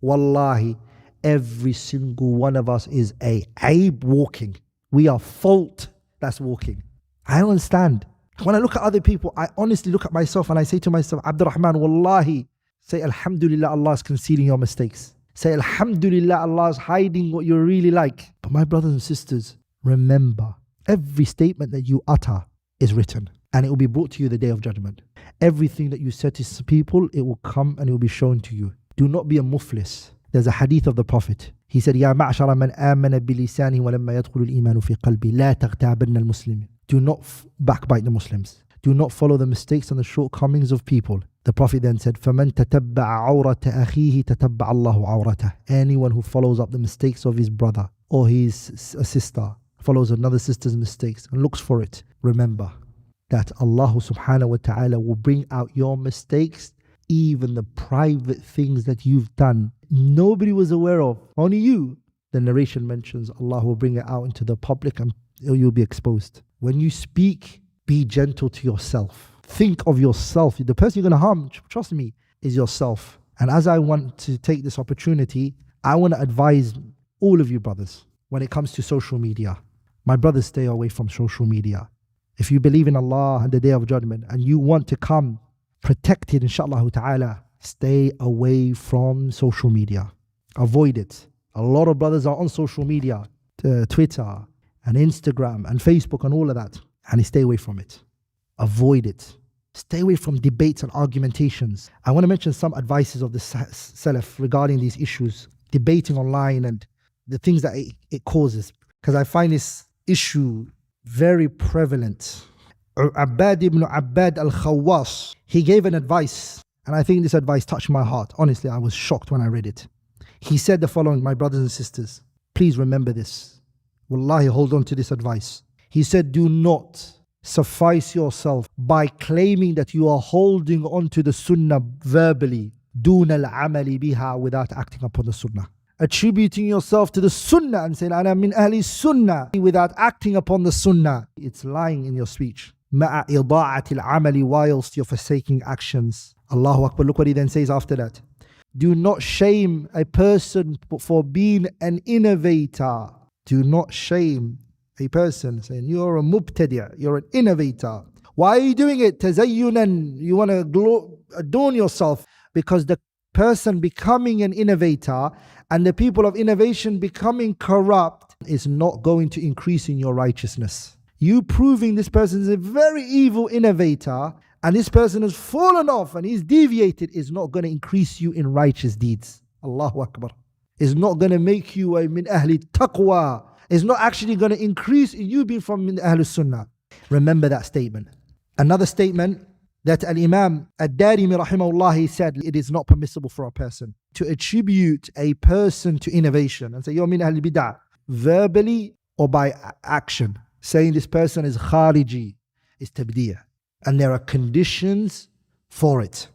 Wallahi, every single one of us is a aib walking. We are fault that's walking. I don't understand. When I look at other people, I honestly look at myself and I say to myself, Abdulrahman, Wallahi, say Alhamdulillah, Allah is concealing your mistakes. Say Alhamdulillah, Allah is hiding what you're really like. But my brothers and sisters, remember, every statement that you utter is written and it will be brought to you the day of judgment. Everything that you said to people, it will come and it will be shown to you. Do not be a Muflis. There's a hadith of the Prophet. He said, Ya ma'ashara man amana bilisani wa lamma yadkhulu al-imanu fi qalbi la taghtabanna al-muslimin. Do not backbite the Muslims. Do not follow the mistakes and the shortcomings of people. The Prophet then said, فَمَنْ تَتَبَّعَ عَوْرَةَ أَخِيهِ تَتَبَّعَ اللَّهُ عَوْرَتَهُ. Anyone who follows up the mistakes of his brother or his sister, follows another sister's mistakes and looks for it, remember that Allah subhanahu wa ta'ala will bring out your mistakes, even the private things that you've done. Nobody was aware of, only you. The narration mentions Allah will bring it out into the public and you'll be exposed. When you speak, be gentle to yourself. Think of yourself. The person you're going to harm, trust me, is yourself. And as I want to take this opportunity, I want to advise all of you brothers when it comes to social media. My brothers, stay away from social media. If you believe in Allah and the Day of Judgment and you want to come protected, inshallah ta'ala, stay away from social media. Avoid it. A lot of brothers are on social media, Twitter and Instagram and Facebook and all of that, and they stay away from it. Avoid it. Stay away from debates and argumentations. I want to mention some advices of the Salaf regarding these issues, debating online and the things that it causes, because I find this issue very prevalent. Abbad ibn Abbad al-Khawwas, he gave an advice, and I think this advice touched my heart. Honestly, I was shocked when I read it. He said the following, my brothers and sisters, please remember this. Wallahi, hold on to this advice. He said, do not suffice yourself by claiming that you are holding on to the Sunnah verbally, دون العمل بها, without acting upon the Sunnah. Attributing yourself to the Sunnah and saying, أنا من أهل السنة, without acting upon the Sunnah. It's lying in your speech. مع إضاعة العمل, whilst you're forsaking actions. Allahu Akbar. Look what he then says after that. Do not shame a person for being an innovator. Do not shame a person saying you're a mubtadi', you're an innovator. Why are you doing it? Tazayyunan, you want to adorn yourself. Because the person becoming an innovator and the people of innovation becoming corrupt is not going to increase in your righteousness. You proving this person is a very evil innovator and this person has fallen off and he's deviated is not going to increase you in righteous deeds. Allahu Akbar. It's not going to make you a min ahli taqwa. It's not actually going to increase in you being from min ahli sunnah. Remember that statement. Another statement that Al-Imam Ad-Darimi rahimahullah, he said, it is not permissible for a person to attribute a person to innovation and say, you're min ahli bid'ah, verbally or by action. Saying this person is khariji, is tabdeeʿ. And there are conditions for it.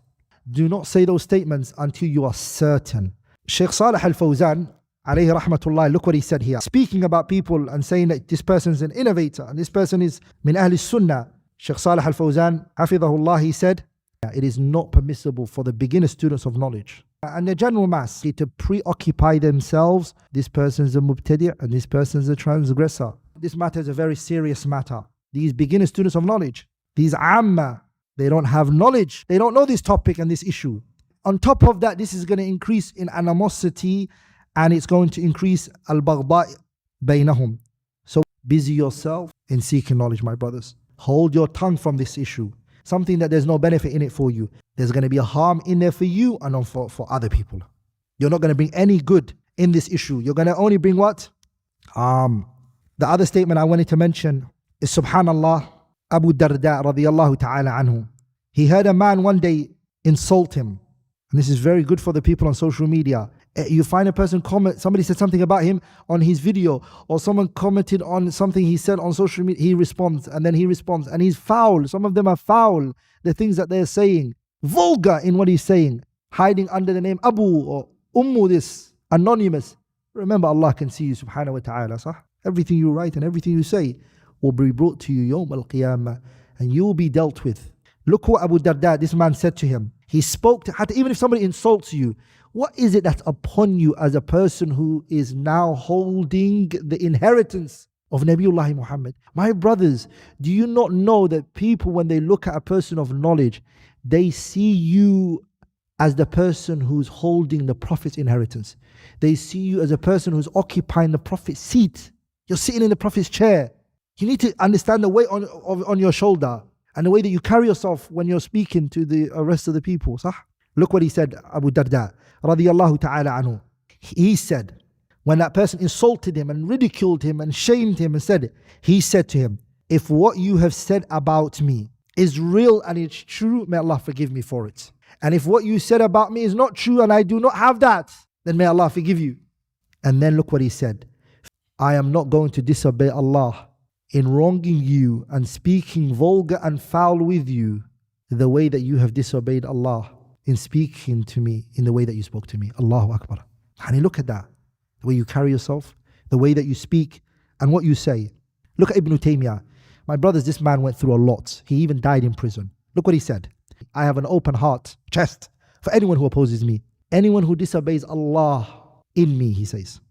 Do not say those statements until you are certain. Shaykh Salih al-Fawzan, alayhi rahmatullah, look what he said here. Speaking about people and saying that this person is an innovator and this person is min ahli sunnah. Shaykh Salih al-Fawzan, hafidhahullah, he said, it is not permissible for the beginner students of knowledge and the general mass to preoccupy themselves. This person is a mubtadi' and this person is a transgressor. This matter is a very serious matter. These beginner students of knowledge, these amma, they don't have knowledge. They don't know this topic and this issue. On top of that, this is going to increase in animosity and it's going to increase al-baghda' baynahum. So busy yourself in seeking knowledge, my brothers. Hold your tongue from this issue. Something that there's no benefit in it for you. There's going to be a harm in there for you and for other people. You're not going to bring any good in this issue. You're going to only bring what? The other statement I wanted to mention is subhanallah, Abu Darda radiyallahu ta'ala anhu. He heard a man one day insult him. And this is very good for the people on social media. You find a person comment, somebody said something about him on his video, or someone commented on something he said on social media, he responds, and then he responds, and he's foul. Some of them are foul, the things that they're saying, vulgar in what he's saying, hiding under the name Abu or Ummu, this, anonymous. Remember, Allah can see you subhanahu wa ta'ala, sah? Everything you write and everything you say will be brought to you Yawm al-Qiyamah, and you will be dealt with. Look what Abu Darda, this man said to him. He spoke to, even if somebody insults you, What is it that's upon you as a person who is now holding the inheritance of Nabiullah Muhammad? My brothers, do you not know that people, when they look at a person of knowledge, they see you as the person who's holding the Prophet's inheritance. They see you as a person who's occupying the Prophet's seat. You're sitting in the Prophet's chair. You need to understand the weight on your shoulder and the way that you carry yourself when you're speaking to the rest of the people. Sah? Look what he said, Abu Darda, radiyallahu ta'ala anhu. He said, when that person insulted him and ridiculed him and shamed him and said, he said to him, if what you have said about me is real and it's true, may Allah forgive me for it. And if what you said about me is not true and I do not have that, then may Allah forgive you. And then look what he said. I am not going to disobey Allah in wronging you and speaking vulgar and foul with you the way that you have disobeyed Allah in speaking to me in the way that you spoke to me. Allahu Akbar. And look at that. The way you carry yourself, the way that you speak and what you say. Look at Ibn Taymiyyah. My brothers, this man went through a lot. He even died in prison. Look what he said. I have an open heart, chest, for anyone who opposes me. Anyone who disobeys Allah in me, he says,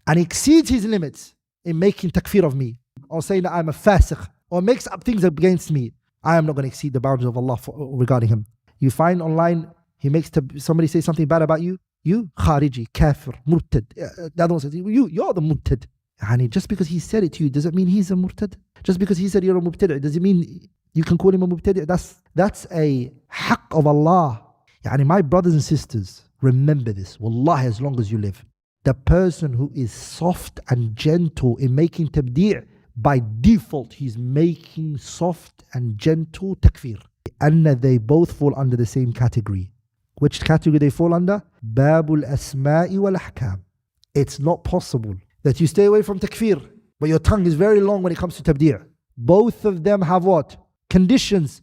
and exceeds his limits in making takfir of me, or saying that I'm a fasiq, or makes up things against me, I am not going to exceed the boundaries of Allah regarding him. You find online, he makes somebody say something bad about you, khariji, kafir, murtad. The other one says, you're the murtad. And just because he said it to you, does it mean he's a murtad? Just because he said you're a mubtadi', does it mean you can call him a mubtadi'? That's a haqq of Allah. Yani my brothers and sisters, remember this, wallahi, as long as you live. The person who is soft and gentle in making tabdeeʿ, by default, he's making soft and gentle takfir. And they both fall under the same category. Which category they fall under? Babul asma'i wal ahkam. It's not possible that you stay away from takfir, but your tongue is very long when it comes to tabdeeʿ. Both of them have what? Conditions.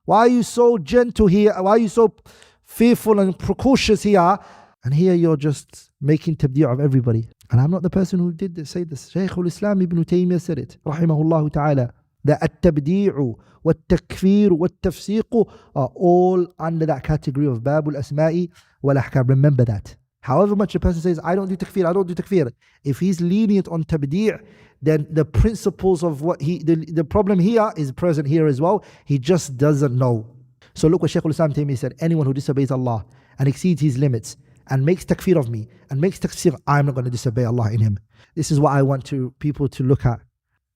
Why are you so gentle here? Why are you so fearful and precautious here? And here you're just making tabdeeʿ of everybody. And I'm not the person who did this, say this. Shaykh al-Islam Ibn Taymiyyah said it, rahimahullah ta'ala, that at-tabdeeʿ wat-takfir wat-tafsiq are all under that category of babul asma'i wal ahkam. Remember that. However much a person says, I don't do takfir, if he's lenient on tabdeeʿ, then the principles of what the problem here is present here as well. He just doesn't know. So look what Shaykh al-Islam Taymiyyah said, anyone who disobeys Allah and exceeds his limits and makes takfir of me and makes tafsir, I'm not going to disobey Allah in him. This is what I want people to look at.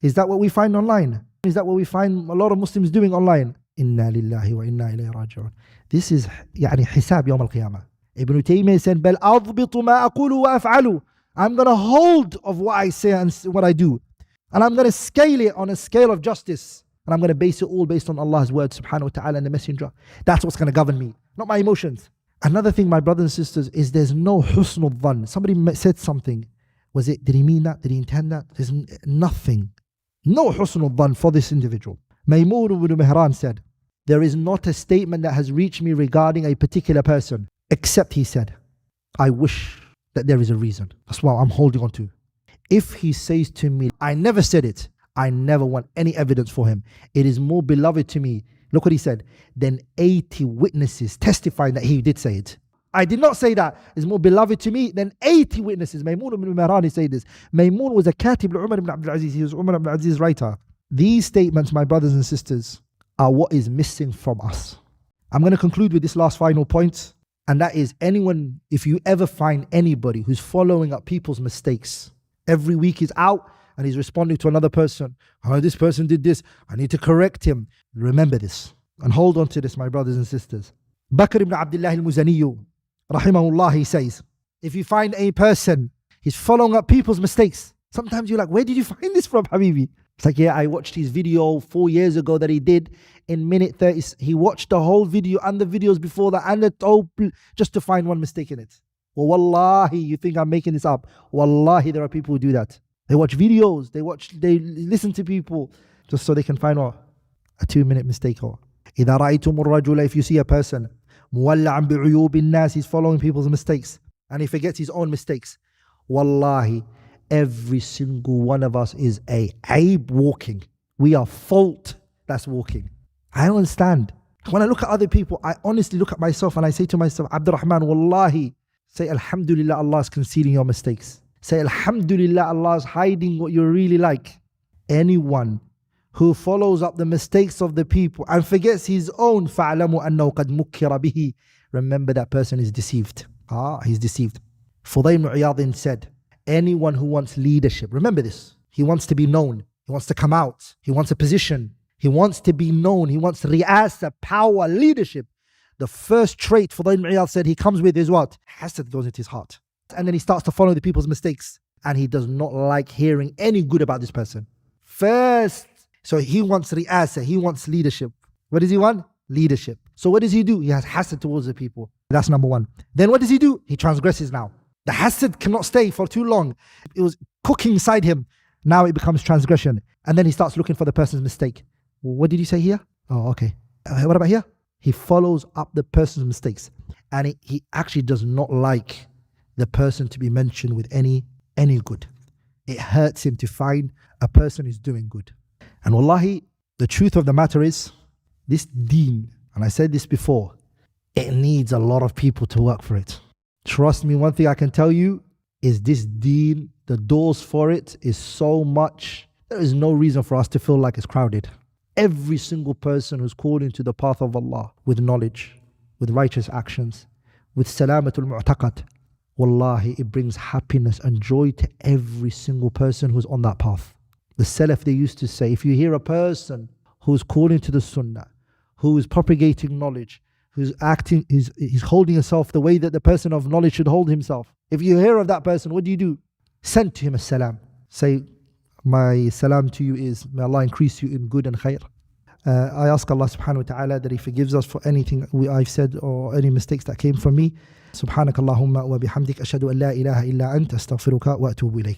Is that what we find online? Is that what we find a lot of Muslims doing online? Inna lillahi wa inna ilayhi raji'un. This is hisab Yawm al-Qiyamah. Ibn Taymiyyah said, Bal adbitu ma aqulu wa af'alu. I'm going to hold of what I say and what I do. And I'm going to scale it on a scale of justice. And I'm going to base it all based on Allah's word, subhanahu wa ta'ala, and the messenger. That's what's going to govern me, not my emotions. Another thing, my brothers and sisters, is there's no husn al-dhann. Somebody said something. Did he mean that? Did he intend that? There's nothing. No husn al-dhann for this individual. Maymun ibn Mihran said, there is not a statement that has reached me regarding a particular person, except he said, I wish that there is a reason. That's what I'm holding on to. If he says to me, I never said it, I never want any evidence for him. It is more beloved to me, look what he said, than 80 witnesses testifying that he did say it. I did not say that. It's more beloved to me than 80 witnesses. Maymun ibn Mihran said this. Maymun was a katib Umar ibn Abdul Aziz. He was Umar ibn Abdul Aziz's writer. These statements, my brothers and sisters, are what is missing from us. I'm going to conclude with this last final point. And that is, anyone, if you ever find anybody who's following up people's mistakes, every week he's out and he's responding to another person. Oh, this person did this. I need to correct him. Remember this and hold on to this, my brothers and sisters. Bakr ibn Abdullah al-Muzaniyu, rahimahullah, he says, if you find a person, he's following up people's mistakes. Sometimes you're like, where did you find this from, Habibi? It's like, yeah, I watched his video 4 years ago that he did in minute 30. He watched the whole video and the videos before that and just to find one mistake in it. Well, wallahi, you think I'm making this up? Wallahi, there are people who do that. They watch videos, they listen to people just so they can find a 2-minute mistake. إِذَا رَأَيْتُمُ الرَّجُلَ, if you see a person, مُوَلَّعًا بِعُيُوبِ النَّاسِ, he's following people's mistakes and he forgets his own mistakes. Wallahi, every single one of us is a aib walking. We are fault that's walking. I don't understand. When I look at other people, I honestly look at myself and I say to myself, Abdurrahman, wallahi, Say Alhamdulillah, Allah is concealing your mistakes. Say Alhamdulillah, Allah is hiding what you're really like. Anyone who follows up the mistakes of the people and forgets his own, فَعْلَمُوا أَنَّهُ قَدْ مُكِّرَ بِهِ. Remember that person is deceived. He's deceived. Fudayl ibn Iyad said, anyone who wants leadership, remember this, he wants to be known, he wants to come out, he wants a position, he wants to be known, he wants ri'asa, power, leadership. The first trait Fudayl ibn Iyad said he comes with is what? Hasad goes into his heart. And then he starts to follow the people's mistakes. And he does not like hearing any good about this person. First, so he wants ri'asa, he wants leadership. What does he want? Leadership. So what does he do? He has hasad towards the people. That's number one. Then what does he do? He transgresses now. The hasad cannot stay for too long. It was cooking inside him. Now it becomes transgression. And then he starts looking for the person's mistake. What did you say here? Oh, okay. What about here? He follows up the person's mistakes. And he actually does not like the person to be mentioned with any good. It hurts him to find a person who's doing good. And wallahi, the truth of the matter is, this deen, and I said this before, it needs a lot of people to work for it. Trust me, one thing I can tell you is this deen, the doors for it is so much, there is no reason for us to feel like it's crowded. Every single person who's called into the path of Allah with knowledge, with righteous actions, with salamatul mu'taqad, wallahi, it brings happiness and joy to every single person who's on that path. The Salaf, they used to say, if you hear a person who's calling to the Sunnah, who is propagating knowledge, who's acting, he's holding himself the way that the person of knowledge should hold himself. If you hear of that person, what do? Send to him a salam. Say, my salam to you is, may Allah increase you in good and khair. I ask Allah subhanahu wa ta'ala that He forgives us for anything I've said or any mistakes that came from me. Subhanakallahumma wa bihamdik ashhadu an la ilaha illa anta astaghfiruka wa atubu ilayk.